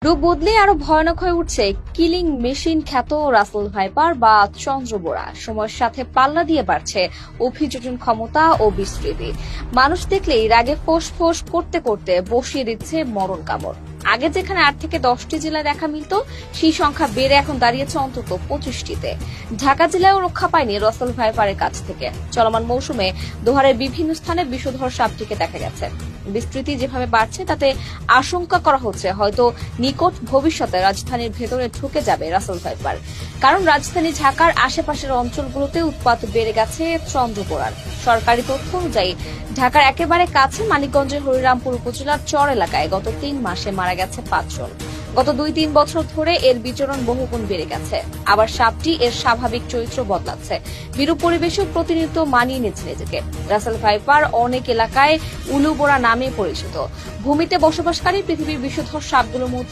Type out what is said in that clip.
রূপ বদলে আরো ভয়ানক হয়ে উঠছে কিলিং মেশিন খ্যাত রাসেল ভাইপার বা চন্দ্রবোরা। সময়ের সাথে পাল্লা দিয়ে বাড়ছে অভিযোজন ক্ষমতা ও বিস্তৃতি। মানুষ দেখলেই রাগে ফোঁস ফোঁস করতে করতে বসিয়ে দিচ্ছে মরণ কামড়। আগে যেখানে 8 থেকে 10টি জেলায় দেখা মিলত, সেই সংখ্যা বেড়ে এখন দাঁড়িয়েছে অন্তত 25টিতে। ঢাকা জেলায়ও রক্ষা পায়নি রাসেল ভাইপারের কাছ থেকে। চলমান মৌসুমে দোহারের বিভিন্ন স্থানে বিষধর সাপটিকে দেখা গেছে। বিস্তৃতি যেভাবে বাড়ছে তাতে আশঙ্কা করা হচ্ছে হয়তো নিকট ভবিষ্যতে রাজধানীর ভেতরে ঢুকে যাবে রাসেল ভাইপার। কারণ রাজধানী ঢাকার আশেপাশের অঞ্চলগুলোতে উৎপাত বেড়ে গেছে চন্দ্রবোরার। সরকারি তথ্য অনুযায়ী ঢাকার একেবারে কাছে মানিকগঞ্জের হরিরামপুর উপজেলার চর এলাকায় গত 3 মাসে মারা গেছে 5 জন। গত 2-3 বছর ধরে এর বিচরণ বহুগুণ বেড়ে গেছে। আবার সাপটি এর স্বাভাবিক চরিত্র বদলাচ্ছে। বিরূপ পরিবেশেও প্রতিনিয়ত মানিয়ে নিচ্ছে নিজেকে। রাসেল ভাইপার অনেক এলাকায় উলুবোরা নামে পরিচিত। ভূমিতে বসবাসকারী পৃথিবীর বিষধর সাপগুলোর মধ্যে